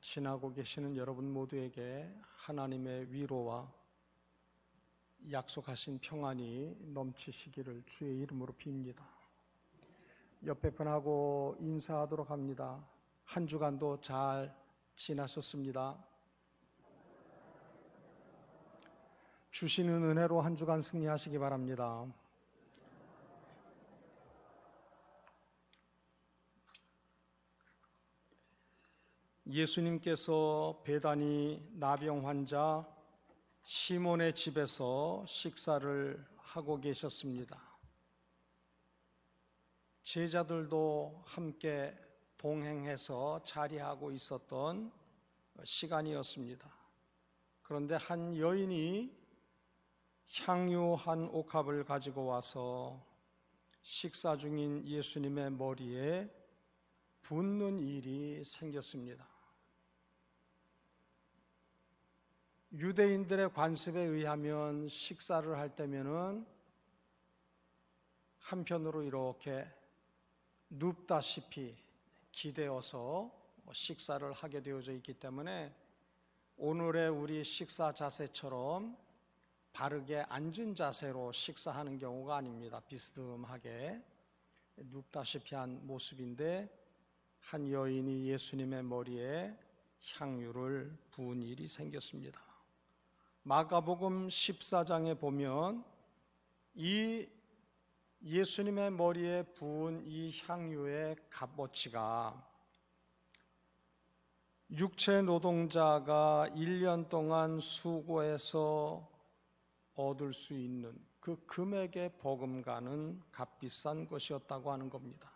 지나고 계시는 여러분 모두에게 하나님의 위로와 약속하신 평안이 넘치시기를 주의 이름으로 빕니다. 옆에 분하고 인사하도록 합니다. 한 주간도 잘 지나셨습니다. 주시는 은혜로 한 주간 승리하시기 바랍니다. 예수님께서 베다니 나병 환자 시몬의 집에서 식사를 하고 계셨습니다. 제자들도 함께 동행해서 자리하고 있었던 시간이었습니다. 그런데 한 여인이 향유 한 옥합을 가지고 와서 식사 중인 예수님의 머리에 붓는 일이 생겼습니다. 유대인들의 관습에 의하면 식사를 할 때면은 한편으로 이렇게 눕다시피 기대어서 식사를 하게 되어져 있기 때문에 오늘의 우리 식사 자세처럼 바르게 앉은 자세로 식사하는 경우가 아닙니다. 비스듬하게 눕다시피 한 모습인데 한 여인이 예수님의 머리에 향유를 부은 일이 생겼습니다. 마가복음 14장에 보면 이 예수님의 머리에 부은 이 향유의 값어치가 육체 노동자가 1년 동안 수고해서 얻을 수 있는 그 금액에 버금가는 값비싼 것이었다고 하는 겁니다.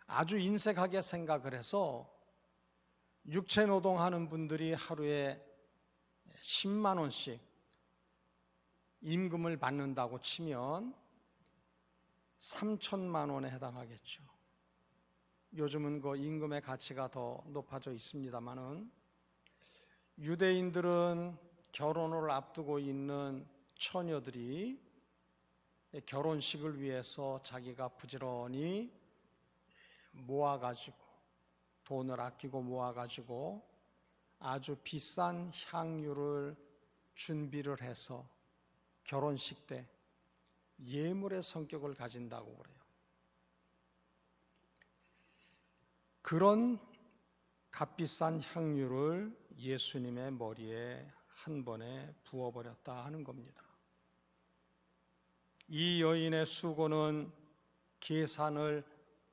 아주 인색하게 생각을 해서 육체 노동하는 분들이 하루에 10만 원씩 임금을 받는다고 치면 3천만 원에 해당하겠죠. 요즘은 그 임금의 가치가 더 높아져 있습니다만은 유대인들은 결혼을 앞두고 있는 처녀들이 결혼식을 위해서 자기가 부지런히 모아가지고 돈을 아끼고 모아가지고 아주 비싼 향유를 준비를 해서 결혼식 때 예물의 성격을 가진다고 그래요. 그런 값비싼 향유를 예수님의 머리에 한 번에 부어버렸다 하는 겁니다. 이 여인의 수고는 계산을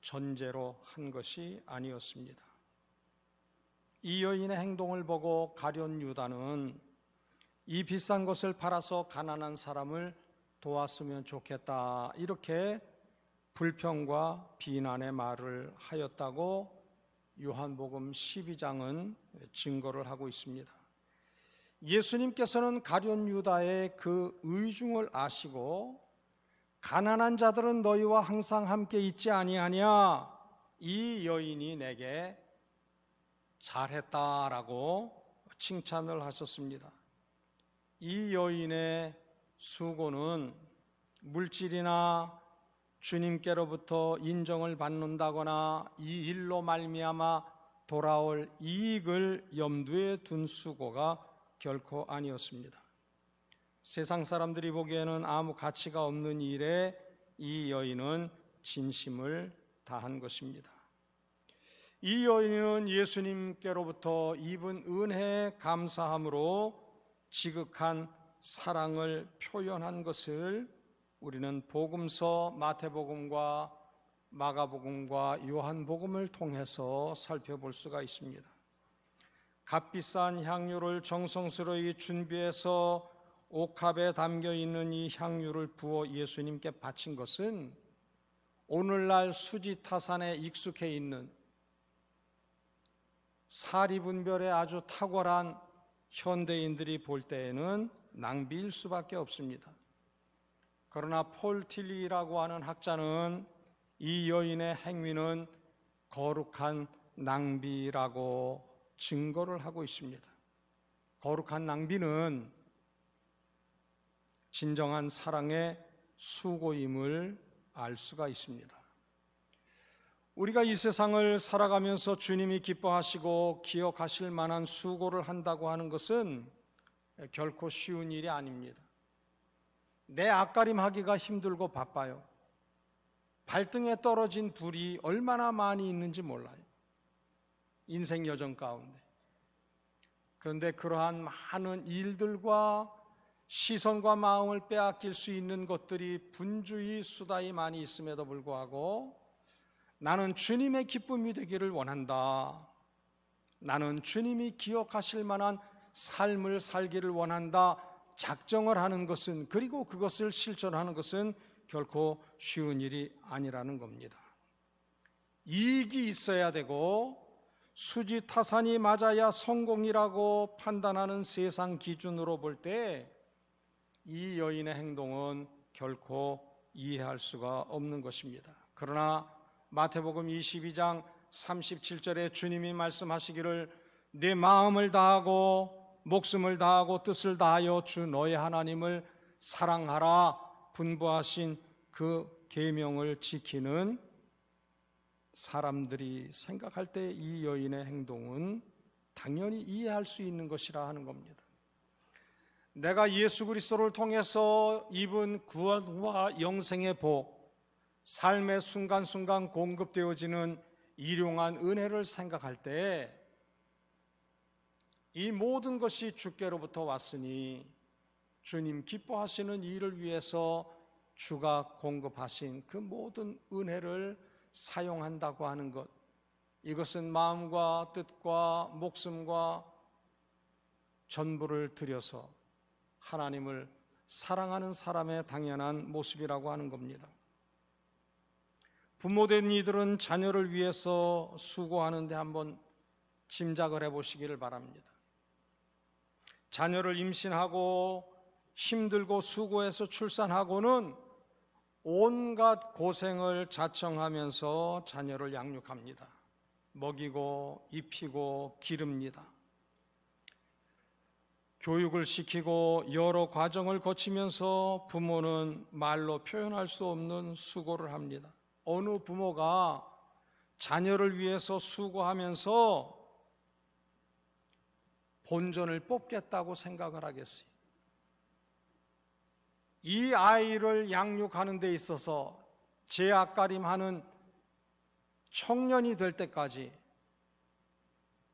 전제로 한 것이 아니었습니다. 이 여인의 행동을 보고 가룟 유다는 이 비싼 것을 팔아서 가난한 사람을 도왔으면 좋겠다, 이렇게 불평과 비난의 말을 하였다고 요한복음 12장은 증거를 하고 있습니다. 예수님께서는 가룟 유다의 그 의중을 아시고 가난한 자들은 너희와 항상 함께 있지 아니하냐, 이 여인이 내게 잘했다라고 칭찬을 하셨습니다. 이 여인의 수고는 물질이나 주님께로부터 인정을 받는다거나 이 일로 말미암아 돌아올 이익을 염두에 둔 수고가 결코 아니었습니다. 세상 사람들이 보기에는 아무 가치가 없는 일에 이 여인은 진심을 다한 것입니다. 이 여인은 예수님께로부터 입은 은혜에 감사함으로 지극한 사랑을 표현한 것을 우리는 복음서 마태복음과 마가복음과 요한복음을 통해서 살펴볼 수가 있습니다. 값비싼 향유를 정성스러이 준비해서 옥합에 담겨 있는 이 향유를 부어 예수님께 바친 것은 오늘날 수지타산에 익숙해 있는 사리분별에 아주 탁월한 현대인들이 볼 때에는 낭비일 수밖에 없습니다. 그러나 폴 틸리라고 하는 학자는 이 여인의 행위는 거룩한 낭비라고 증거를 하고 있습니다. 거룩한 낭비는 진정한 사랑의 수고임을 알 수가 있습니다. 우리가 이 세상을 살아가면서 주님이 기뻐하시고 기억하실 만한 수고를 한다고 하는 것은 결코 쉬운 일이 아닙니다. 내 앞가림하기가 힘들고 바빠요. 발등에 떨어진 불이 얼마나 많이 있는지 몰라요. 인생 여정 가운데. 그런데 그러한 많은 일들과 시선과 마음을 빼앗길 수 있는 것들이 분주히 수다히 많이 있음에도 불구하고 나는 주님의 기쁨이 되기를 원한다. 나는 주님이 기억하실 만한 삶을 살기를 원한다. 작정을 하는 것은, 그리고 그것을 실천하는 것은 결코 쉬운 일이 아니라는 겁니다. 이익이 있어야 되고 수지타산이 맞아야 성공이라고 판단하는 세상 기준으로 볼 때 이 여인의 행동은 결코 이해할 수가 없는 것입니다. 그러나 마태복음 22장 37절에 주님이 말씀하시기를 내 마음을 다하고 목숨을 다하고 뜻을 다하여 주 너의 하나님을 사랑하라 분부하신 그 계명을 지키는 사람들이 생각할 때 이 여인의 행동은 당연히 이해할 수 있는 것이라 하는 겁니다. 내가 예수 그리스도를 통해서 입은 구원과 영생의 복, 삶의 순간순간 공급되어지는 일용한 은혜를 생각할 때 이 모든 것이 주께로부터 왔으니 주님 기뻐하시는 일을 위해서 주가 공급하신 그 모든 은혜를 사용한다고 하는 것, 이것은 마음과 뜻과 목숨과 전부를 들여서 하나님을 사랑하는 사람의 당연한 모습이라고 하는 겁니다. 부모된 이들은 자녀를 위해서 수고하는데 한번 짐작을 해보시기를 바랍니다. 자녀를 임신하고 힘들고 수고해서 출산하고는 온갖 고생을 자청하면서 자녀를 양육합니다. 먹이고 입히고 기릅니다. 교육을 시키고 여러 과정을 거치면서 부모는 말로 표현할 수 없는 수고를 합니다. 어느 부모가 자녀를 위해서 수고하면서 본전을 뽑겠다고 생각을 하겠어요? 이 아이를 양육하는 데 있어서 제 앞가림하는 청년이 될 때까지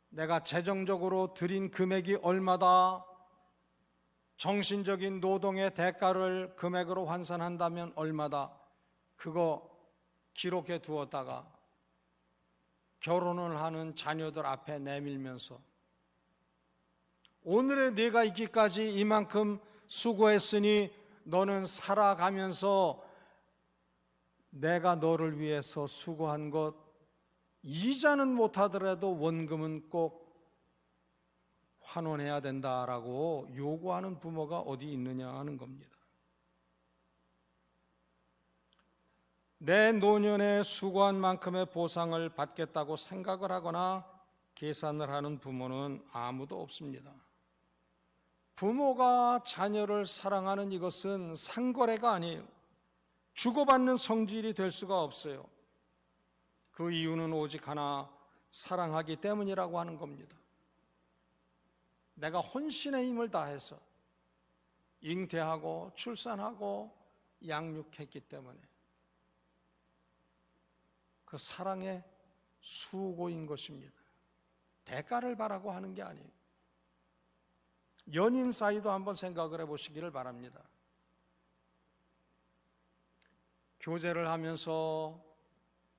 내가 재정적으로 들인 금액이 얼마다, 정신적인 노동의 대가를 금액으로 환산한다면 얼마다, 그거 기록해 두었다가 결혼을 하는 자녀들 앞에 내밀면서 오늘의 내가 있기까지 이만큼 수고했으니 너는 살아가면서 내가 너를 위해서 수고한 것 이자는 못하더라도 원금은 꼭 환원해야 된다라고 요구하는 부모가 어디 있느냐 하는 겁니다. 내 노년에 수고한 만큼의 보상을 받겠다고 생각을 하거나 계산을 하는 부모는 아무도 없습니다. 부모가 자녀를 사랑하는 이것은 상거래가 아니에요. 주고받는 성질이 될 수가 없어요. 그 이유는 오직 하나, 사랑하기 때문이라고 하는 겁니다. 내가 혼신의 힘을 다해서 잉태하고 출산하고 양육했기 때문에 그 사랑의 수고인 것입니다. 대가를 바라고 하는 게 아니에요. 연인 사이도 한번 생각을 해보시기를 바랍니다. 교제를 하면서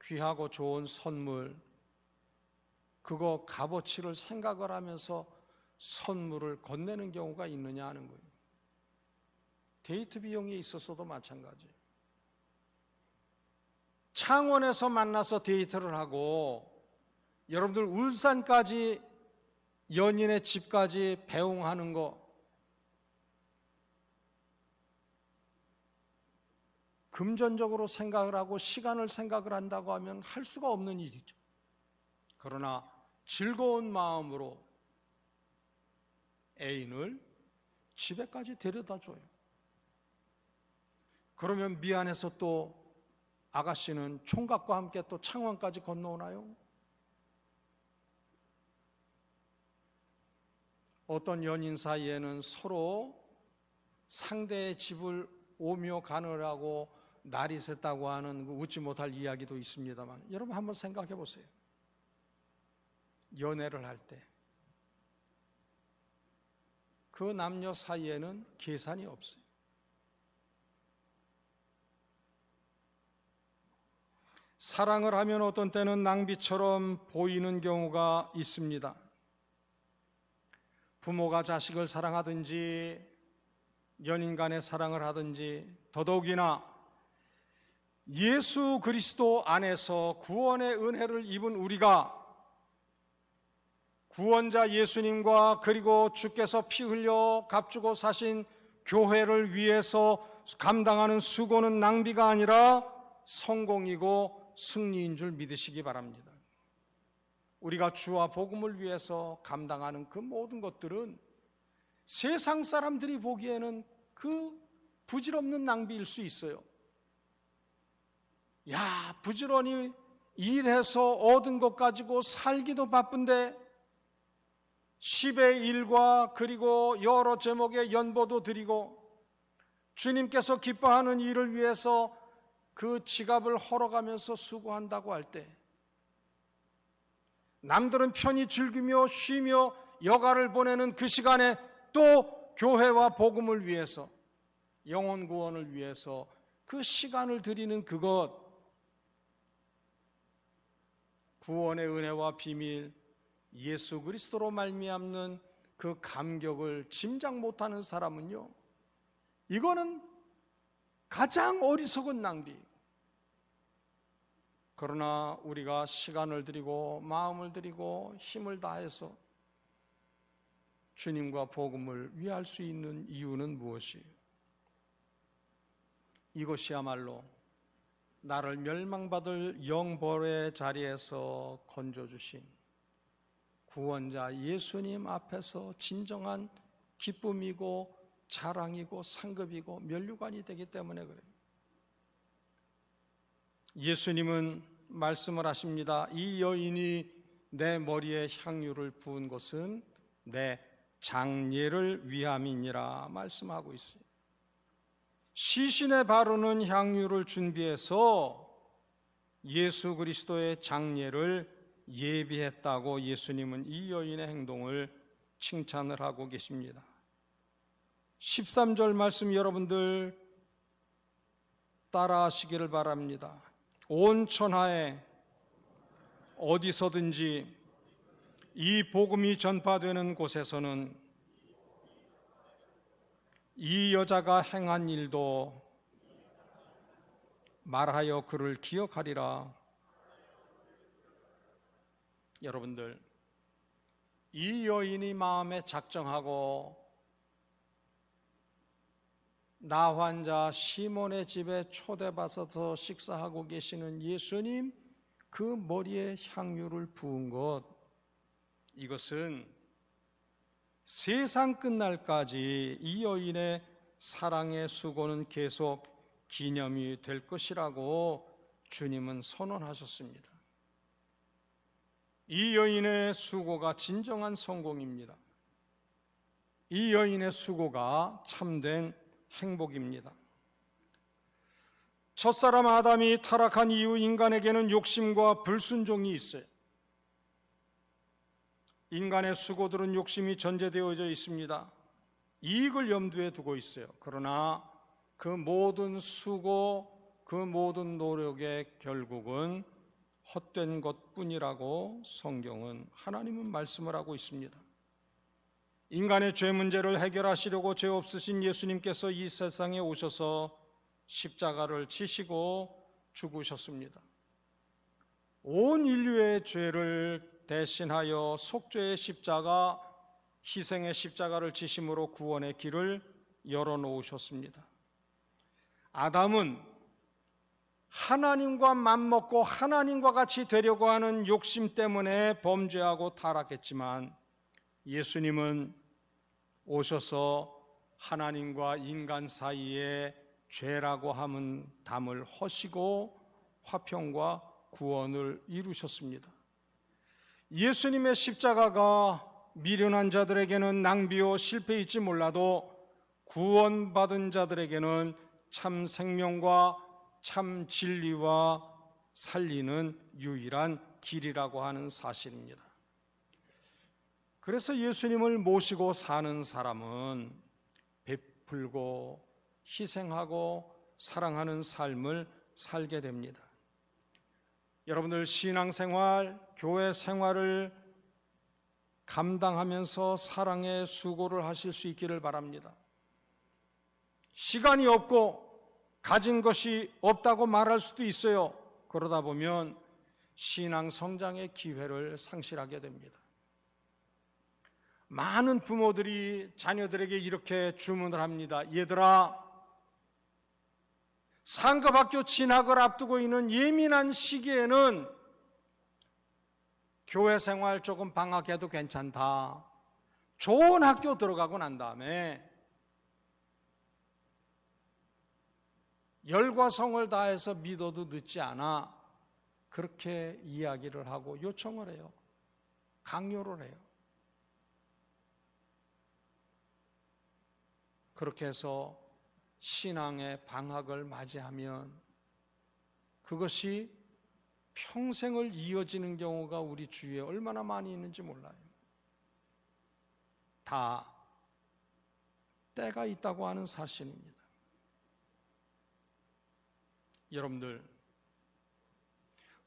귀하고 좋은 선물, 그거 값어치를 생각을 하면서 선물을 건네는 경우가 있느냐 하는 거예요. 데이트 비용이 있어서도 마찬가지예요. 창원에서 만나서 데이트를 하고 여러분들 울산까지 연인의 집까지 배웅하는 거, 금전적으로 생각을 하고 시간을 생각을 한다고 하면 할 수가 없는 일이죠. 그러나 즐거운 마음으로 애인을 집에까지 데려다 줘요. 그러면 미안해서 또 아가씨는 총각과 함께 또 창원까지 건너오나요? 어떤 연인 사이에는 서로 상대의 집을 오며 가느라고 날이 샜다고 하는 웃지 못할 이야기도 있습니다만, 여러분 한번 생각해 보세요. 연애를 할 때 그 남녀 사이에는 계산이 없어요. 사랑을 하면 어떤 때는 낭비처럼 보이는 경우가 있습니다. 부모가 자식을 사랑하든지 연인 간의 사랑을 하든지, 더더욱이나 예수 그리스도 안에서 구원의 은혜를 입은 우리가 구원자 예수님과 그리고 주께서 피 흘려 값주고 사신 교회를 위해서 감당하는 수고는 낭비가 아니라 성공이고 승리인 줄 믿으시기 바랍니다. 우리가 주와 복음을 위해서 감당하는 그 모든 것들은 세상 사람들이 보기에는 그 부질없는 낭비일 수 있어요. 야, 부지런히 일해서 얻은 것 가지고 살기도 바쁜데 10의 일과 그리고 여러 제목의 연보도 드리고 주님께서 기뻐하는 일을 위해서 그 지갑을 헐어가면서 수고한다고 할 때, 남들은 편히 즐기며 쉬며 여가를 보내는 그 시간에 또 교회와 복음을 위해서, 영혼 구원을 위해서 그 시간을 드리는 그것, 구원의 은혜와 비밀, 예수 그리스도로 말미암는 그 감격을 짐작 못하는 사람은요, 이거는 가장 어리석은 낭비. 그러나 우리가 시간을 들이고 마음을 들이고 힘을 다해서 주님과 복음을 위할 수 있는 이유는 무엇이에요? 이것이야말로 나를 멸망받을 영벌의 자리에서 건져주신 구원자 예수님 앞에서 진정한 기쁨이고 자랑이고 상급이고 면류관이 되기 때문에 그래요. 예수님은 말씀을 하십니다. 이 여인이 내 머리에 향유를 부은 것은 내 장례를 위함이니라 말씀하고 있어요. 시신에 바르는 향유를 준비해서 예수 그리스도의 장례를 예비했다고 예수님은 이 여인의 행동을 칭찬을 하고 계십니다. 13절 말씀 여러분들 따라하시기를 바랍니다. 온 천하에 어디서든지 이 복음이 전파되는 곳에서는 이 여자가 행한 일도 말하여 그를 기억하리라. 여러분들, 이 여인이 마음에 작정하고 나 환자 시몬의 집에 초대받아서 식사하고 계시는 예수님 그 머리에 향유를 부은 것, 이것은 세상 끝날까지 이 여인의 사랑의 수고는 계속 기념이 될 것이라고 주님은 선언하셨습니다. 이 여인의 수고가 진정한 성공입니다. 이 여인의 수고가 참된 행복입니다. 첫사람 아담이 타락한 이후 인간에게는 욕심과 불순종이 있어요. 인간의 수고들은 욕심이 전제되어져 있습니다. 이익을 염두에 두고 있어요. 그러나 그 모든 수고, 그 모든 노력의 결국은 헛된 것뿐이라고 성경은, 하나님은 말씀을 하고 있습니다. 인간의 죄 문제를 해결하시려고 죄 없으신 예수님께서 이 세상에 오셔서 십자가를 지시고 죽으셨습니다. 온 인류의 죄를 대신하여 속죄의 십자가, 희생의 십자가를 지심으로 구원의 길을 열어놓으셨습니다. 아담은 하나님과 맞먹고 하나님과 같이 되려고 하는 욕심 때문에 범죄하고 타락했지만, 예수님은 오셔서 하나님과 인간 사이에 죄라고 함은 담을 허시고 화평과 구원을 이루셨습니다. 예수님의 십자가가 미련한 자들에게는 낭비요 실패일지 몰라도 구원받은 자들에게는 참 생명과 참 진리와 살리는 유일한 길이라고 하는 사실입니다. 그래서 예수님을 모시고 사는 사람은 베풀고 희생하고 사랑하는 삶을 살게 됩니다. 여러분들 신앙생활, 교회 생활을 감당하면서 사랑의 수고를 하실 수 있기를 바랍니다. 시간이 없고 가진 것이 없다고 말할 수도 있어요. 그러다 보면 신앙 성장의 기회를 상실하게 됩니다. 많은 부모들이 자녀들에게 이렇게 주문을 합니다. 얘들아, 상급학교 진학을 앞두고 있는 예민한 시기에는 교회 생활 조금 방학해도 괜찮다. 좋은 학교 들어가고 난 다음에 열과 성을 다해서 믿어도 늦지 않아. 그렇게 이야기를 하고 요청을 해요. 강요를 해요. 그렇게 해서 신앙의 방학을 맞이하면 그것이 평생을 이어지는 경우가 우리 주위에 얼마나 많이 있는지 몰라요. 다 때가 있다고 하는 사실입니다. 여러분들,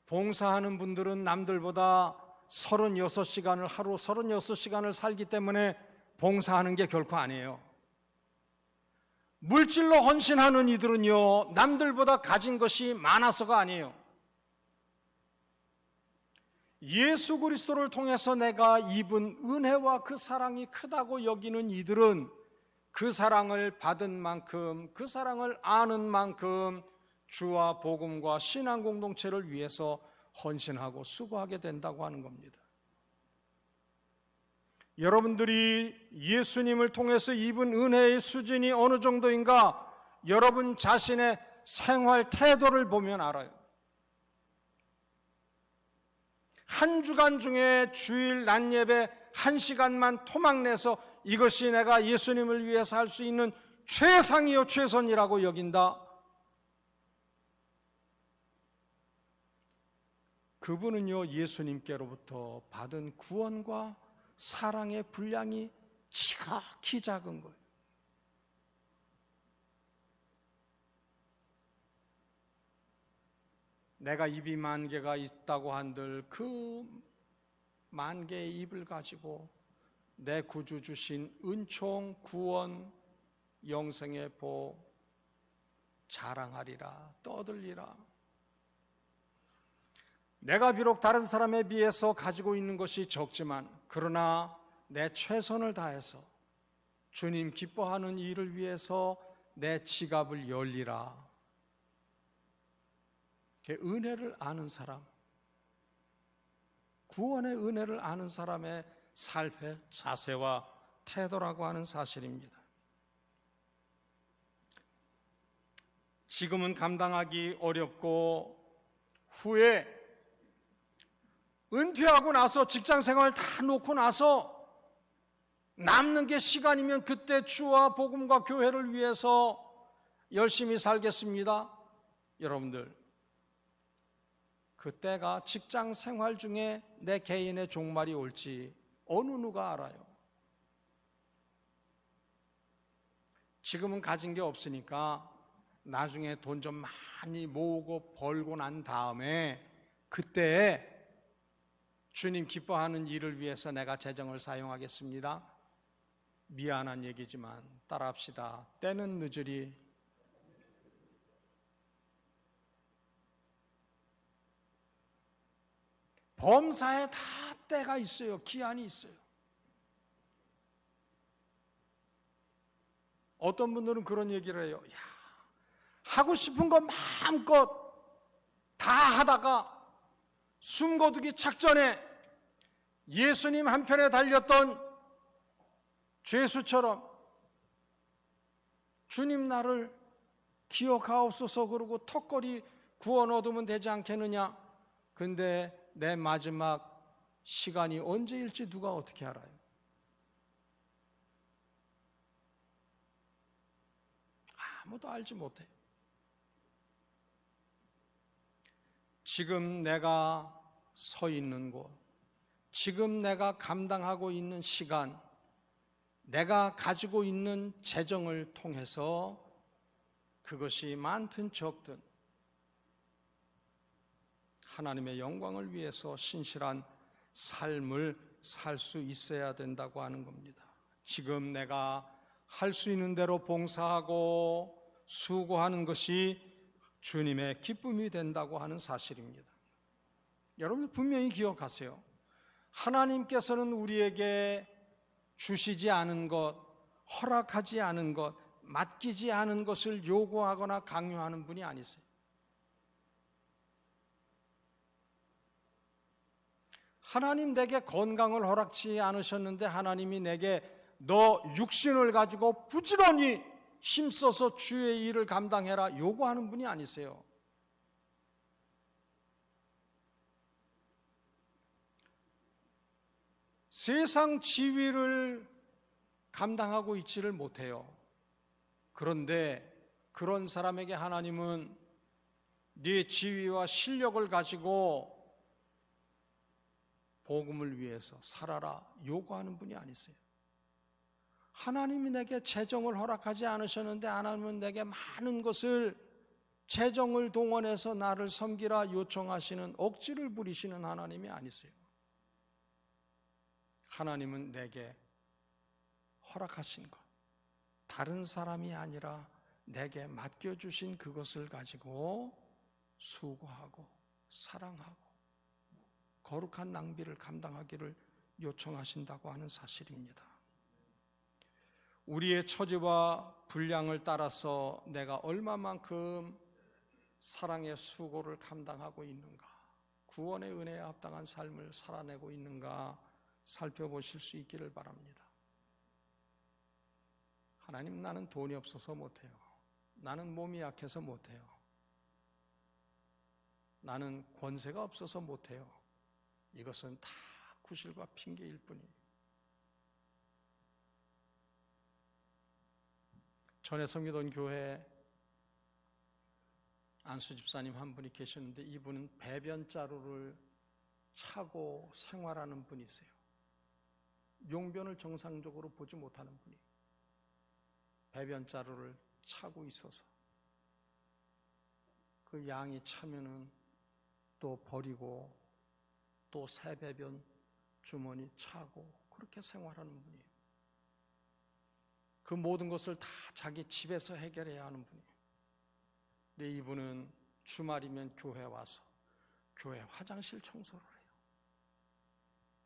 봉사하는 분들은 남들보다 36시간을 하루 36시간을 살기 때문에 봉사하는 게 결코 아니에요. 물질로 헌신하는 이들은요, 남들보다 가진 것이 많아서가 아니에요. 예수 그리스도를 통해서 내가 입은 은혜와 그 사랑이 크다고 여기는 이들은 그 사랑을 받은 만큼, 그 사랑을 아는 만큼 주와 복음과 신앙 공동체를 위해서 헌신하고 수고하게 된다고 하는 겁니다. 여러분들이 예수님을 통해서 입은 은혜의 수준이 어느 정도인가 여러분 자신의 생활 태도를 보면 알아요. 한 주간 중에 주일 낮 예배 1시간만 토막내서 이것이 내가 예수님을 위해서 할 수 있는 최상이요 최선이라고 여긴다. 그분은요, 예수님께로부터 받은 구원과 사랑의 분량이 지극히 작은 거예요. 내가 입이 10,000개가 있다고 한들 그 10,000개의 입을 가지고 내 구주 주신 은총, 구원, 영생의 복 자랑하리라, 떠들리라. 내가 비록 다른 사람에 비해서 가지고 있는 것이 적지만 그러나 내 최선을 다해서 주님 기뻐하는 일을 위해서 내 지갑을 열리라. 은혜를 아는 사람, 구원의 은혜를 아는 사람의 삶의 자세와 태도라고 하는 사실입니다. 지금은 감당하기 어렵고 후에 은퇴하고 나서 직장생활 다 놓고 나서 남는 게 시간이면 그때 주와 복음과 교회를 위해서 열심히 살겠습니다. 여러분들, 그때가 직장생활 중에 내 개인의 종말이 올지 어느 누가 알아요? 지금은 가진 게 없으니까 나중에 돈 좀 많이 모으고 벌고 난 다음에 그때 주님 기뻐하는 일을 위해서 내가 재정을 사용하겠습니다. 미안한 얘기지만 따라합시다. 때는 늦으리 범사에 다 때가 있어요. 기한이 있어요. 어떤 분들은 그런 얘기를 해요. 야, 하고 싶은 거 마음껏 다 하다가 숨고르기 작전에 예수님 한편에 달렸던 죄수처럼 주님 나를 기억하옵소서 그러고 턱걸이 구원 얻으면 되지 않겠느냐? 근데 내 마지막 시간이 언제일지 누가 어떻게 알아요? 아무도 알지 못해요. 지금 내가 서 있는 곳, 지금 내가 감당하고 있는 시간, 내가 가지고 있는 재정을 통해서 그것이 많든 적든 하나님의 영광을 위해서 신실한 삶을 살 수 있어야 된다고 하는 겁니다. 지금 내가 할 수 있는 대로 봉사하고 수고하는 것이 주님의 기쁨이 된다고 하는 사실입니다. 여러분 분명히 기억하세요. 하나님께서는 우리에게 주시지 않은 것, 허락하지 않은 것, 맡기지 않은 것을 요구하거나 강요하는 분이 아니세요. 하나님 내게 건강을 허락치 않으셨는데 하나님이 내게 너 육신을 가지고 부지런히 힘써서 주의 일을 감당해라 요구하는 분이 아니세요. 세상 지위를 감당하고 있지를 못해요. 그런데 그런 사람에게 하나님은 네 지위와 실력을 가지고 복음을 위해서 살아라 요구하는 분이 아니세요. 하나님이 내게 재정을 허락하지 않으셨는데 하나님은 내게 많은 것을 재정을 동원해서 나를 섬기라 요청하시는 억지를 부리시는 하나님이 아니세요. 하나님은 내게 허락하신 것, 다른 사람이 아니라 내게 맡겨주신 그것을 가지고 수고하고 사랑하고 거룩한 낭비를 감당하기를 요청하신다고 하는 사실입니다. 우리의 처지와 분량을 따라서 내가 얼마만큼 사랑의 수고를 감당하고 있는가, 구원의 은혜에 합당한 삶을 살아내고 있는가 살펴보실 수 있기를 바랍니다. 하나님, 나는 돈이 없어서 못해요. 나는 몸이 약해서 못해요. 나는 권세가 없어서 못해요. 이것은 다 구실과 핑계일 뿐이에요. 전에 섬기던 교회에 안수 집사님 한 분이 계셨는데 이분은 배변 자루를 차고 생활하는 분이세요. 용변을 정상적으로 보지 못하는 분이 배변 자루를 차고 있어서 그 양이 차면은 또 버리고 또 새 배변 주머니 차고 그렇게 생활하는 분이에요. 그 모든 것을 다 자기 집에서 해결해야 하는 분이에요. 근데 이분은 주말이면 교회 와서 교회 화장실 청소를 해요.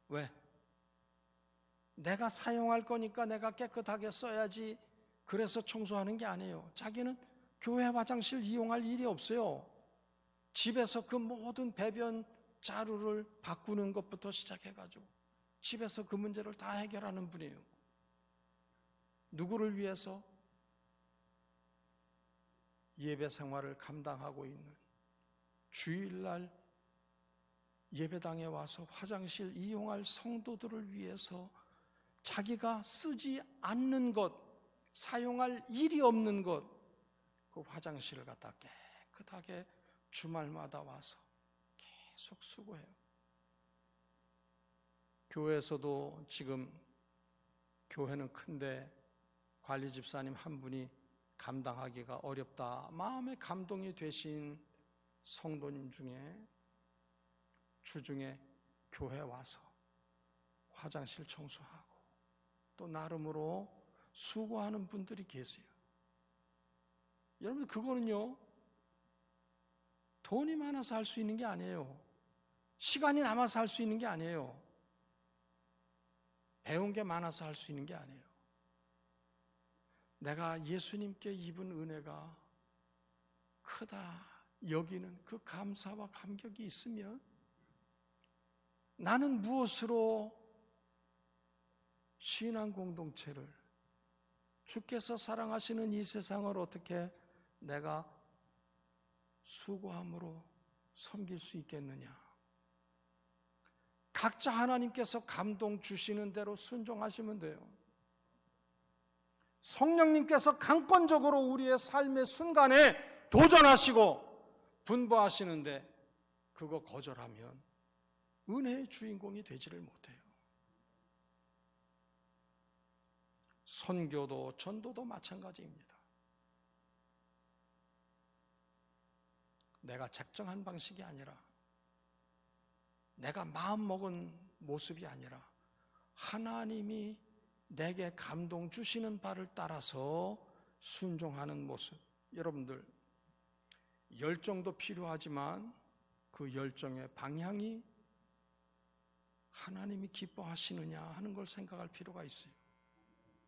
왜? 내가 사용할 거니까 내가 깨끗하게 써야지 그래서 청소하는 게 아니에요. 자기는 교회 화장실 이용할 일이 없어요. 집에서 그 모든 배변 자루를 바꾸는 것부터 시작해가지고 집에서 그 문제를 다 해결하는 분이에요. 누구를 위해서? 예배 생활을 감당하고 있는 주일날 예배당에 와서 화장실 이용할 성도들을 위해서 자기가 쓰지 않는 것, 사용할 일이 없는 것, 그 화장실을 갖다 깨끗하게 주말마다 와서 계속 수고해요. 교회에서도 지금 교회는 큰데 관리 집사님 한 분이 감당하기가 어렵다, 마음에 감동이 되신 성도님 중에 주중에 교회 와서 화장실 청소하고 또 나름으로 수고하는 분들이 계세요. 여러분, 그거는요 돈이 많아서 할 수 있는 게 아니에요. 시간이 남아서 할 수 있는 게 아니에요. 배운 게 많아서 할 수 있는 게 아니에요. 내가 예수님께 입은 은혜가 크다 여기는 그 감사와 감격이 있으면 나는 무엇으로 신앙 공동체를, 주께서 사랑하시는 이 세상을 어떻게 내가 수고함으로 섬길 수 있겠느냐? 각자 하나님께서 감동 주시는 대로 순종하시면 돼요. 성령님께서 강권적으로 우리의 삶의 순간에 도전하시고 분부하시는데 그거 거절하면 은혜의 주인공이 되지를 못해요. 선교도 전도도 마찬가지입니다. 내가 작정한 방식이 아니라, 내가 마음먹은 모습이 아니라 하나님이 내게 감동 주시는 바를 따라서 순종하는 모습. 여러분들, 열정도 필요하지만 그 열정의 방향이 하나님이 기뻐하시느냐 하는 걸 생각할 필요가 있어요.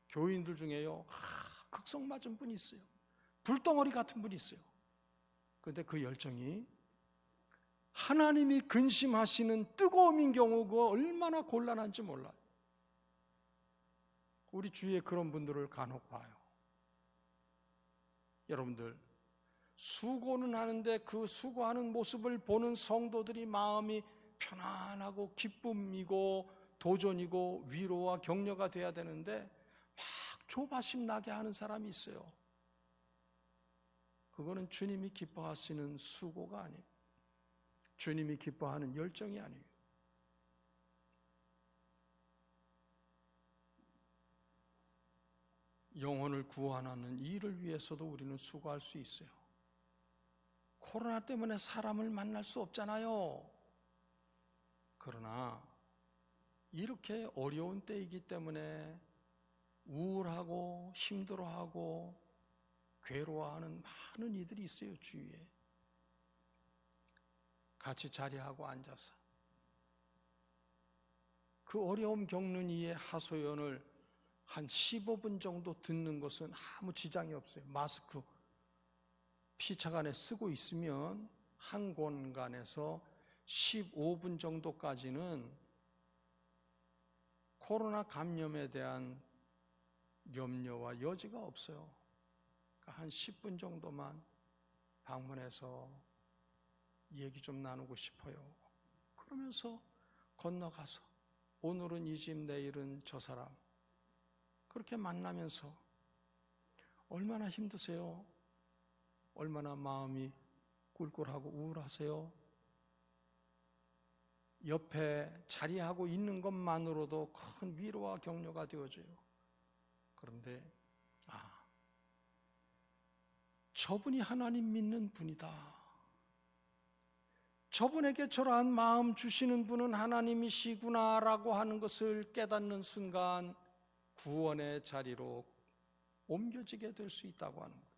교인들 중에요, 극성 맞은 분이 있어요. 불덩어리 같은 분이 있어요. 그런데 그 열정이 하나님이 근심하시는 뜨거움인 경우 그 얼마나 곤란한지 몰라요. 우리 주위에 그런 분들을 간혹 봐요. 여러분들, 수고는 하는데 그 수고하는 모습을 보는 성도들이 마음이 편안하고 기쁨이고 도전이고 위로와 격려가 돼야 되는데 막 조바심 나게 하는 사람이 있어요. 그거는 주님이 기뻐하시는 수고가 아니에요. 주님이 기뻐하는 열정이 아니에요. 영혼을 구원하는 일을 위해서도 우리는 수고할 수 있어요. 코로나 때문에 사람을 만날 수 없잖아요. 그러나 이렇게 어려운 때이기 때문에 우울하고 힘들어하고 괴로워하는 많은 이들이 있어요. 주위에 같이 자리하고 앉아서 그 어려움 겪는 이의 하소연을 한 15분 정도 듣는 것은 아무 지장이 없어요. 마스크 피차간에 쓰고 있으면 한 공간에서 15분 정도까지는 코로나 감염에 대한 염려와 여지가 없어요. 그러니까 한 10분 정도만 방문해서 얘기 좀 나누고 싶어요. 그러면서 건너가서 오늘은 이 집, 내일은 저 사람, 그렇게 만나면서 얼마나 힘드세요? 얼마나 마음이 꿀꿀하고 우울하세요? 옆에 자리하고 있는 것만으로도 큰 위로와 격려가 되어져요. 그런데 저분이 하나님 믿는 분이다. 저분에게 저러한 마음 주시는 분은 하나님이시구나라고 하는 것을 깨닫는 순간 구원의 자리로 옮겨지게 될 수 있다고 하는 거예요.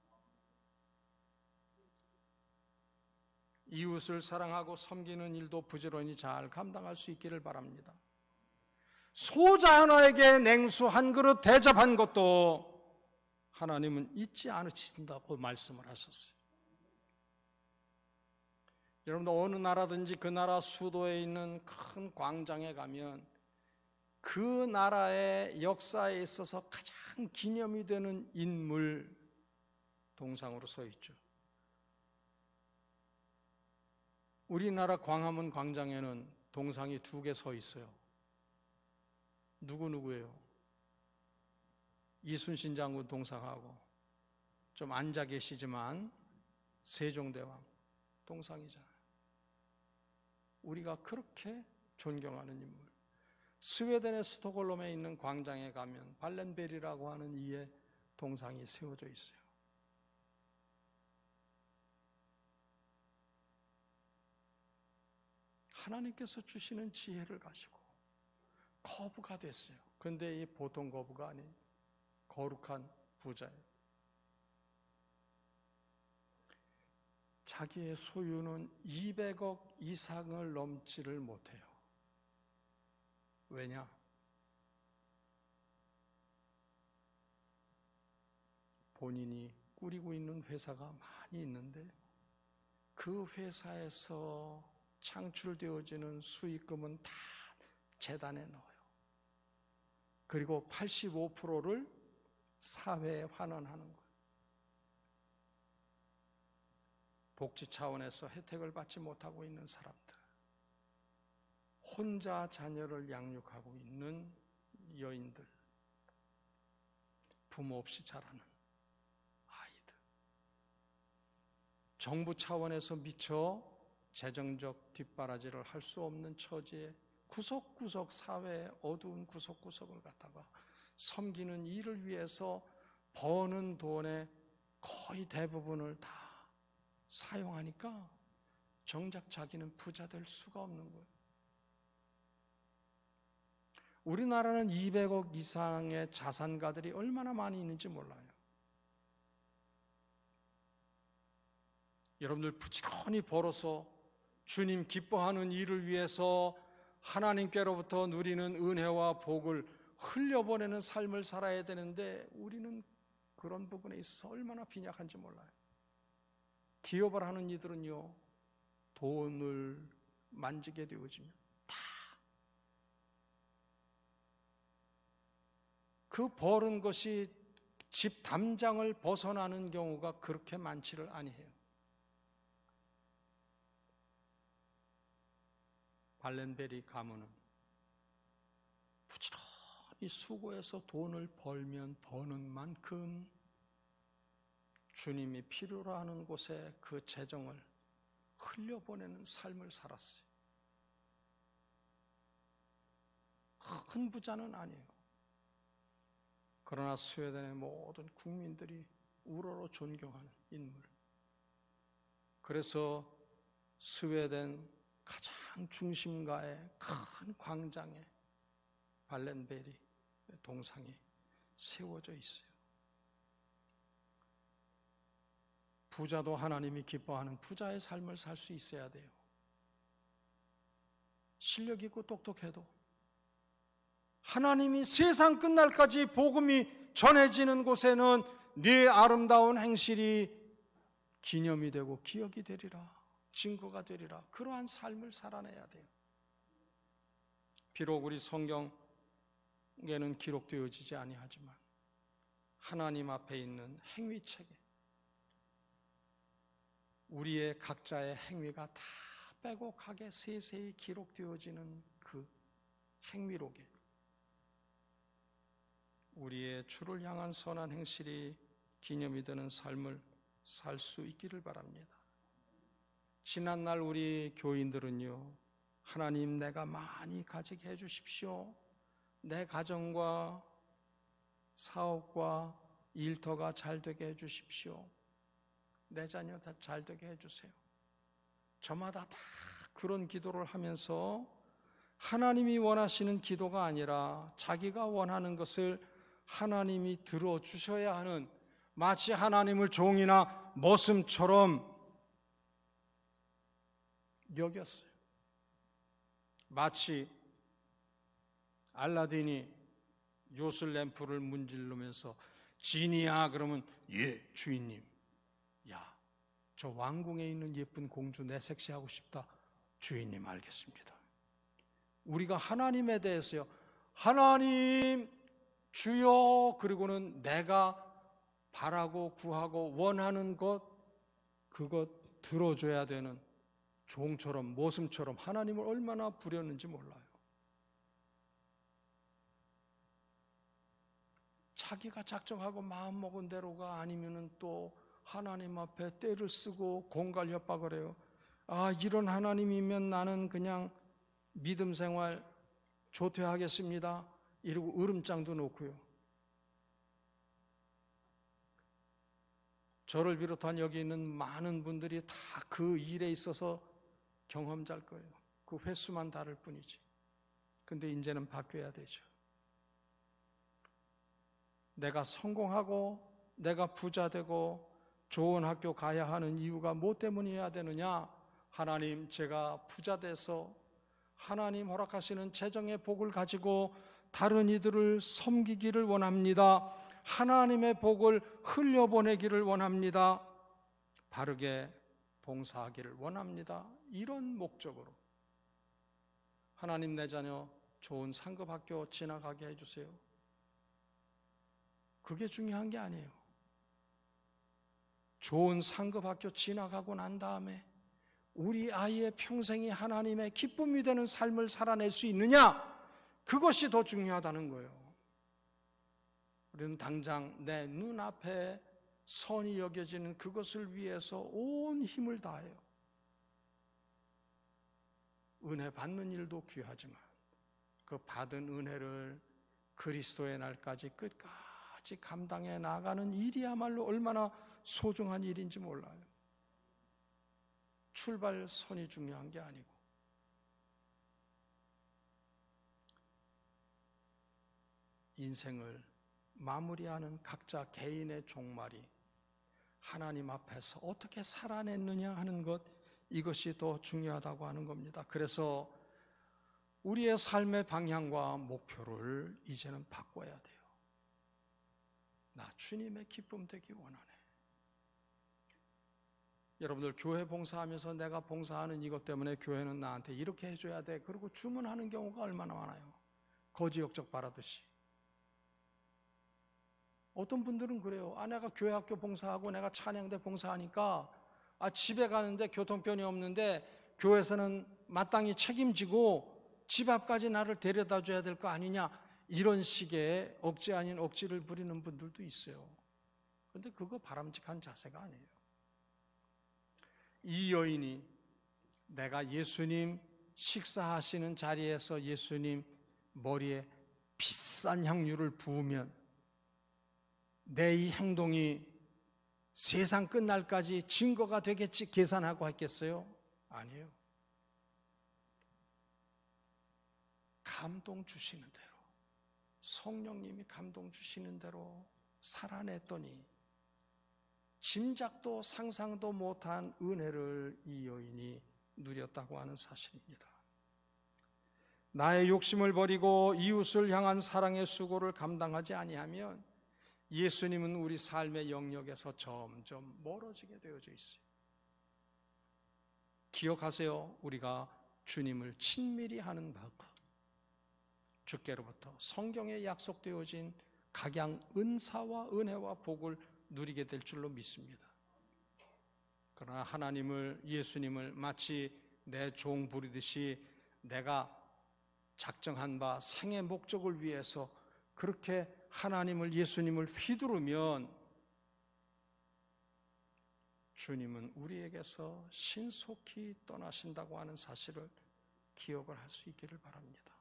이웃을 사랑하고 섬기는 일도 부지런히 잘 감당할 수 있기를 바랍니다. 소자 하나에게 냉수 한 그릇 대접한 것도 하나님은 잊지 않으신다고 말씀을 하셨어요. 여러분들, 어느 나라든지 그 나라 수도에 있는 큰 광장에 가면 그 나라의 역사에 있어서 가장 기념이 되는 인물 동상으로 서 있죠. 우리나라 광화문 광장에는 동상이 2개 서 있어요. 누구예요? 이순신 장군 동상하고 좀 앉아 계시지만 세종대왕 동상이잖아요. 우리가 그렇게 존경하는 인물. 스웨덴의 스톡홀름에 있는 광장에 가면 발렌베리라고 하는 이의 동상이 세워져 있어요. 하나님께서 주시는 지혜를 가지고 거부가 됐어요. 그런데 이 보통 거부가 아니에요. 거룩한 부자예요. 자기의 소유는 200억 이상을 넘지를 못해요. 왜냐? 본인이 꾸리고 있는 회사가 많이 있는데 그 회사에서 창출되어지는 수익금은 다 재단에 넣어요. 그리고 85%를 사회에 환원하는 거예요. 복지 차원에서 혜택을 받지 못하고 있는 사람들, 혼자 자녀를 양육하고 있는 여인들, 부모 없이 자라는 아이들, 정부 차원에서 미처 재정적 뒷바라지를 할 수 없는 처지에 구석구석 사회의 어두운 구석구석을 갖다가 섬기는 일을 위해서 버는 돈의 거의 대부분을 다 사용하니까 정작 자기는 부자 될 수가 없는 거예요. 우리나라는 200억 이상의 자산가들이 얼마나 많이 있는지 몰라요. 여러분들 부지런히 벌어서 주님 기뻐하는 일을 위해서 하나님께로부터 누리는 은혜와 복을 흘려보내는 삶을 살아야 되는데 우리는 그런 부분에 있어서 얼마나 빈약한지 몰라요. 기업을 하는 이들은요, 돈을 만지게 되어지면 다 그 버는 것이 집 담장을 벗어나는 경우가 그렇게 많지를 아니해요. 발렌베리 가문은 부지런히 수고해서 돈을 벌면 버는 만큼 주님이 필요로 하는 곳에 그 재정을 흘려보내는 삶을 살았어요. 큰 부자는 아니에요. 그러나 스웨덴의 모든 국민들이 우러러 존경하는 인물. 그래서 스웨덴 가장 중심가의 큰 광장에 발렌베리 동상이 세워져 있어요. 부자도 하나님이 기뻐하는 부자의 삶을 살 수 있어야 돼요. 실력 있고 똑똑해도 하나님이 세상 끝날까지 복음이 전해지는 곳에는 네 아름다운 행실이 기념이 되고 기억이 되리라, 증거가 되리라. 그러한 삶을 살아내야 돼요. 비록 우리 성경에는 기록되어지지 아니하지만 하나님 앞에 있는 행위책에 우리의 각자의 행위가 다 빼곡하게 세세히 기록되어지는 그 행위록에 우리의 주를 향한 선한 행실이 기념이 되는 삶을 살 수 있기를 바랍니다. 지난날 우리 교인들은요, 하나님 내가 많이 가지게 해주십시오. 내 가정과 사업과 일터가 잘 되게 해주십시오. 내 자녀 다 잘 되게 해주세요. 저마다 다 그런 기도를 하면서 하나님이 원하시는 기도가 아니라 자기가 원하는 것을 하나님이 들어주셔야 하는, 마치 하나님을 종이나 머슴처럼 여겼어요. 마치 알라딘이 요술 램프를 문지르면서 지니야 그러면 예 주인님, 야 저 왕궁에 있는 예쁜 공주 내 섹시하고 싶다. 주인님 알겠습니다. 우리가 하나님에 대해서요, 하나님 주여, 그리고는 내가 바라고 구하고 원하는 것, 그것 들어줘야 되는 종처럼 모슴처럼 하나님을 얼마나 부렸는지 몰라요. 자기가 작정하고 마음먹은 대로가 아니면은 또 하나님 앞에 떼를 쓰고 공갈 협박을 해요. 아, 이런 하나님이면 나는 그냥 믿음 생활 조퇴하겠습니다. 이러고 으름장도 놓고요. 저를 비롯한 여기 있는 많은 분들이 다 그 일에 있어서 경험자일 거예요. 그 횟수만 다를 뿐이지. 근데 이제는 바뀌어야 되죠. 내가 성공하고 내가 부자 되고 좋은 학교 가야 하는 이유가 뭐 때문이어야 되느냐? 하나님, 제가 부자 돼서 하나님 허락하시는 재정의 복을 가지고 다른 이들을 섬기기를 원합니다. 하나님의 복을 흘려보내기를 원합니다. 바르게 봉사하기를 원합니다. 이런 목적으로 하나님 내 자녀 좋은 상급 학교 지나가게 해주세요. 그게 중요한 게 아니에요. 좋은 상급학교 진학하고 난 다음에 우리 아이의 평생이 하나님의 기쁨이 되는 삶을 살아낼 수 있느냐? 그것이 더 중요하다는 거예요. 우리는 당장 내 눈앞에 선이 여겨지는 그것을 위해서 온 힘을 다해요. 은혜 받는 일도 귀하지만 그 받은 은혜를 그리스도의 날까지 끝까지 감당해 나가는 일이야말로 얼마나 소중한 일인지 몰라요. 출발선이 중요한 게 아니고 인생을 마무리하는 각자 개인의 종말이 하나님 앞에서 어떻게 살아냈느냐 하는 것, 이것이 더 중요하다고 하는 겁니다. 그래서 우리의 삶의 방향과 목표를 이제는 바꿔야 돼요. 나 주님의 기쁨 되기 원하네. 여러분들 교회 봉사하면서 내가 봉사하는 이것 때문에 교회는 나한테 이렇게 해줘야 돼, 그리고 주문하는 경우가 얼마나 많아요. 거지 역적 바라듯이. 어떤 분들은 그래요. 내가 교회 학교 봉사하고 내가 찬양대 봉사하니까 집에 가는데 교통편이 없는데 교회에서는 마땅히 책임지고 집 앞까지 나를 데려다 줘야 될 거 아니냐, 이런 식의 억지 아닌 억지를 부리는 분들도 있어요. 그런데 그거 바람직한 자세가 아니에요. 이 여인이 내가 예수님 식사하시는 자리에서 예수님 머리에 비싼 향유를 부으면 내 이 행동이 세상 끝날까지 증거가 되겠지 계산하고 했겠어요? 아니에요. 감동 주시는 대로, 성령님이 감동 주시는 대로 살아냈더니 짐작도 상상도 못한 은혜를 이 여인이 누렸다고 하는 사실입니다. 나의 욕심을 버리고 이웃을 향한 사랑의 수고를 감당하지 아니하면 예수님은 우리 삶의 영역에서 점점 멀어지게 되어져 있어요. 기억하세요. 우리가 주님을 친밀히 하는 만큼 주께로부터 성경에 약속되어진 각양 은사와 은혜와 복을 누리게 될 줄로 믿습니다. 그러나 예수님을 마치 내 종 부리듯이 내가 작정한 바 생의 목적을 위해서 그렇게 예수님을 휘두르면 주님은 우리에게서 신속히 떠나신다고 하는 사실을 기억을 할 수 있기를 바랍니다.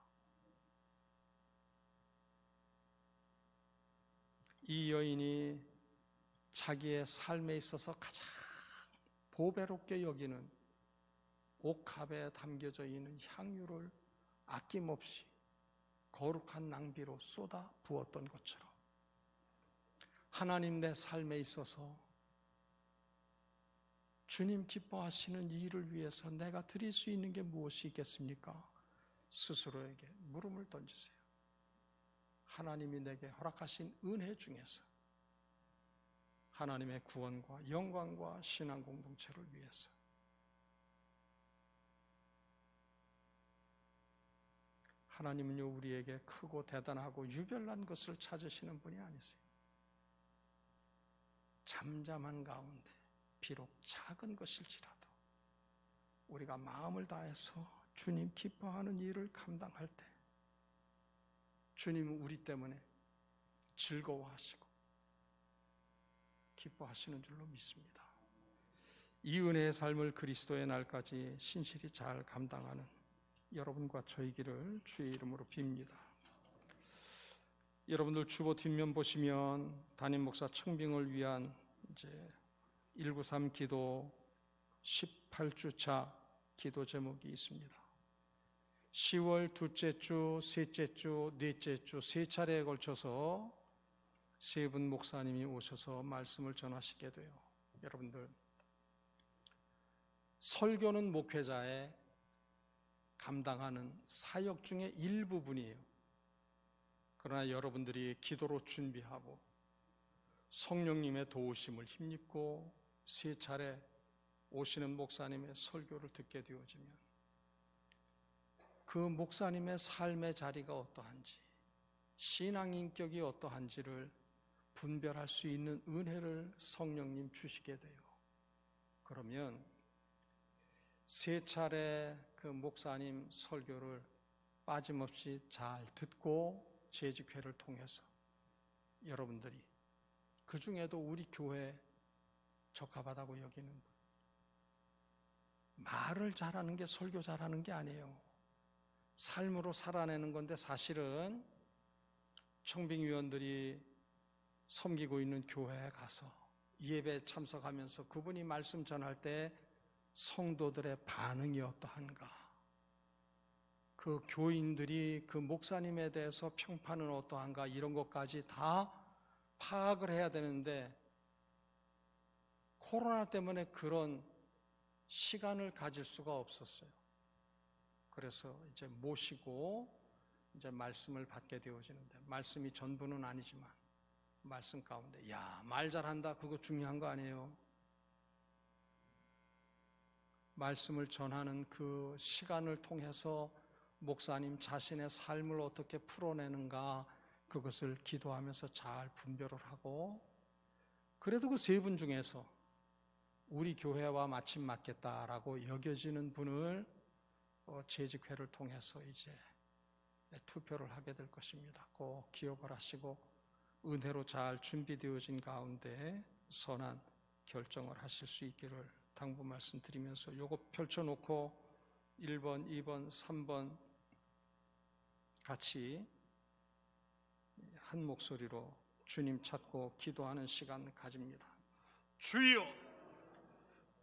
이 여인이 자기의 삶에 있어서 가장 보배롭게 여기는 옥합에 담겨져 있는 향유를 아낌없이 거룩한 낭비로 쏟아 부었던 것처럼 하나님, 내 삶에 있어서 주님 기뻐하시는 이 일을 위해서 내가 드릴 수 있는 게 무엇이 있겠습니까? 스스로에게 물음을 던지세요. 하나님이 내게 허락하신 은혜 중에서 하나님의 구원과 영광과 신앙 공동체를 위해서 하나님은요, 우리에게 크고 대단하고 유별난 것을 찾으시는 분이 아니세요. 잠잠한 가운데 비록 작은 것일지라도 우리가 마음을 다해서 주님 기뻐하는 일을 감당할 때 주님은 우리 때문에 즐거워하시고 기뻐하시는 줄로 믿습니다. 이 은혜의 삶을 그리스도의 날까지 신실히 잘 감당하는 여러분과 저이기를 주의 이름으로 빕니다. 여러분들 주보 뒷면 보시면 담임 목사 청빙을 위한 193 기도 18주차 기도 제목이 있습니다. 10월 둘째 주, 셋째 주, 넷째 주 세 차례에 걸쳐서 세 분 목사님이 오셔서 말씀을 전하시게 돼요. 여러분들, 설교는 목회자의 감당하는 사역 중의 일부분이에요. 그러나 여러분들이 기도로 준비하고 성령님의 도우심을 힘입고 세 차례 오시는 목사님의 설교를 듣게 되어지면 그 목사님의 삶의 자리가 어떠한지, 신앙 인격이 어떠한지를 분별할 수 있는 은혜를 성령님 주시게 돼요. 그러면 세 차례 그 목사님 설교를 빠짐없이 잘 듣고 재직회를 통해서 여러분들이 그 중에도 우리 교회 적합하다고 여기는 분, 말을 잘하는 게 설교 잘하는 게 아니에요. 삶으로 살아내는 건데 사실은 청빙위원들이 섬기고 있는 교회에 가서 예배에 참석하면서 그분이 말씀 전할 때 성도들의 반응이 어떠한가, 그 교인들이 그 목사님에 대해서 평판은 어떠한가, 이런 것까지 다 파악을 해야 되는데 코로나 때문에 그런 시간을 가질 수가 없었어요. 그래서 이제 모시고 이제 말씀을 받게 되어지는데, 말씀이 전부는 아니지만 말씀 가운데 말 잘한다, 그거 중요한 거 아니에요. 말씀을 전하는 그 시간을 통해서 목사님 자신의 삶을 어떻게 풀어내는가, 그것을 기도하면서 잘 분별을 하고, 그래도 그 세 분 중에서 우리 교회와 마침 맞겠다라고 여겨지는 분을 재직회를 통해서 이제 투표를 하게 될 것입니다. 꼭 기억을 하시고 은혜로 잘 준비되어진 가운데 선한 결정을 하실 수 있기를 당부 말씀드리면서 요거 펼쳐놓고 1번, 2번, 3번 같이 한 목소리로 주님 찾고 기도하는 시간 가집니다. 주여!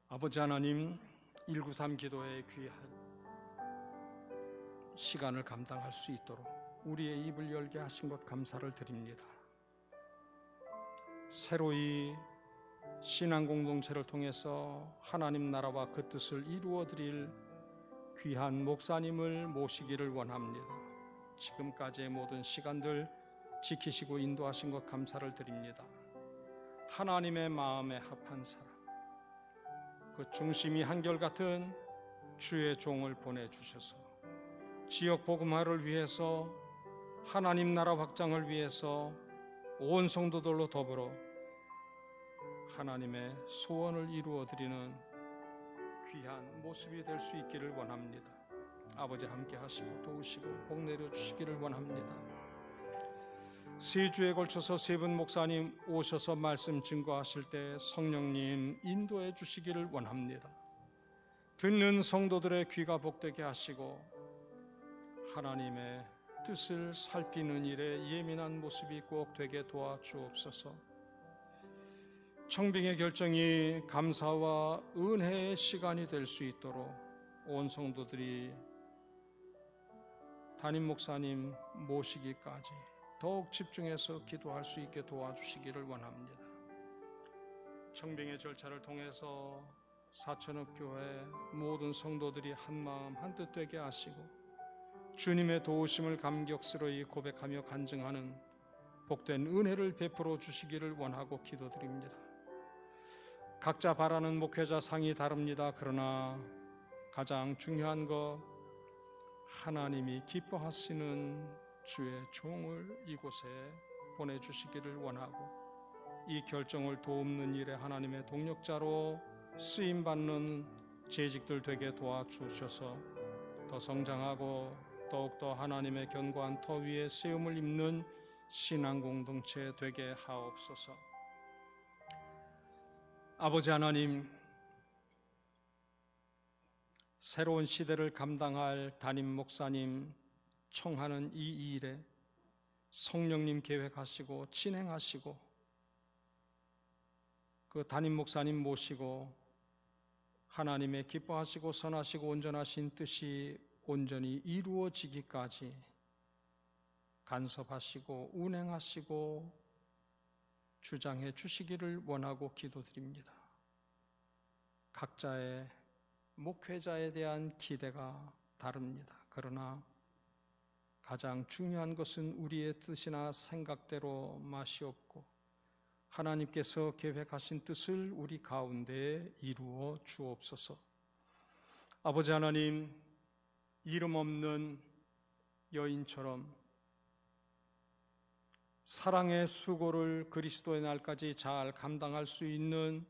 아버지 하나님, 193 기도에 귀한 시간을 감당할 수 있도록 우리의 입을 열게 하신 것 감사를 드립니다. 새로이 신앙 공동체를 통해서 하나님 나라와 그 뜻을 이루어 드릴 귀한 목사님을 모시기를 원합니다. 지금까지의 모든 시간들 지키시고 인도하신 것 감사를 드립니다. 하나님의 마음에 합한 사람, 그 중심이 한결같은 주의 종을 보내주셔서 지역 복음화를 위해서, 하나님 나라 확장을 위해서 온 성도들로 더불어 하나님의 소원을 이루어드리는 귀한 모습이 될 수 있기를 원합니다. 아버지 함께 하시고 도우시고 복 내려주시기를 원합니다. 세 주에 걸쳐서 세 분 목사님 오셔서 말씀 증거하실 때 성령님 인도해 주시기를 원합니다. 듣는 성도들의 귀가 복되게 하시고 하나님의 뜻을 살피는 일에 예민한 모습이 꼭 되게 도와주옵소서. 청빙의 결정이 감사와 은혜의 시간이 될 수 있도록 온 성도들이 담임 목사님 모시기까지 더욱 집중해서 기도할 수 있게 도와주시기를 원합니다. 청빙의 절차를 통해서 사천읍 교회 모든 성도들이 한마음 한뜻 되게 하시고 주님의 도우심을 감격스러이 고백하며 간증하는 복된 은혜를 베풀어 주시기를 원하고 기도드립니다. 각자 바라는 목회자 상이 다릅니다. 그러나 가장 중요한 것, 하나님이 기뻐하시는 주의 종을 이곳에 보내주시기를 원하고 이 결정을 도움는 일에 하나님의 동력자로 쓰임받는 재직들 되게 도와주셔서 더 성장하고 더욱더 하나님의 견고한 터 위에 세움을 입는 신앙 공동체 되게 하옵소서. 아버지 하나님, 새로운 시대를 감당할 담임 목사님 청하는 이 일에 성령님 계획하시고 진행하시고 그 담임 목사님 모시고 하나님의 기뻐하시고 선하시고 온전하신 뜻이 온전히 이루어지기까지 간섭하시고 운행하시고 주장해 주시기를 원하고 기도드립니다. 각자의 목회자에 대한 기대가 다릅니다. 그러나 가장 중요한 것은 우리의 뜻이나 생각대로 맛이 없고 하나님께서 계획하신 뜻을 우리 가운데 이루어 주옵소서. 아버지 하나님, 이름 없는 여인처럼 사랑의 수고를 그리스도의 날까지 잘 감당할 수 있는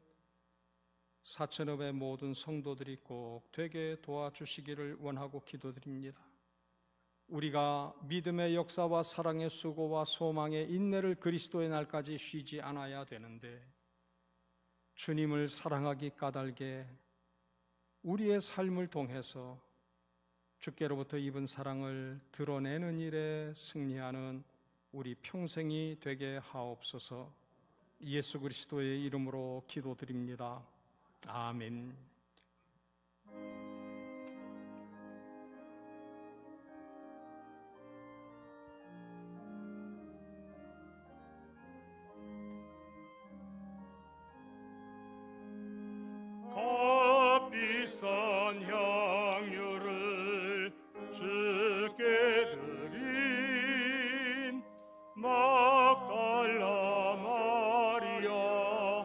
사천읍의 모든 성도들이 꼭 되게 도와주시기를 원하고 기도드립니다. 우리가 믿음의 역사와 사랑의 수고와 소망의 인내를 그리스도의 날까지 쉬지 않아야 되는데, 주님을 사랑하기 까닭에 우리의 삶을 통해서 주께로부터 입은 사랑을 드러내는 일에 승리하는 우리 평생이 되게 하옵소서. 예수 그리스도의 이름으로 기도드립니다. 아멘. 값비싼 향유를 주께 드린 막달라 마리아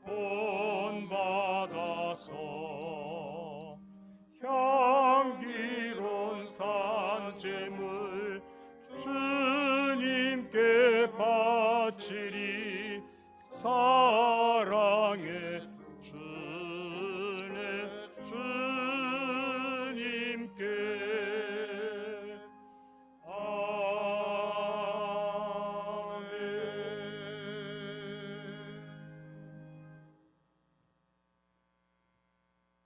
본받아서 향기로운 산재물 주님께 바치리. 사랑의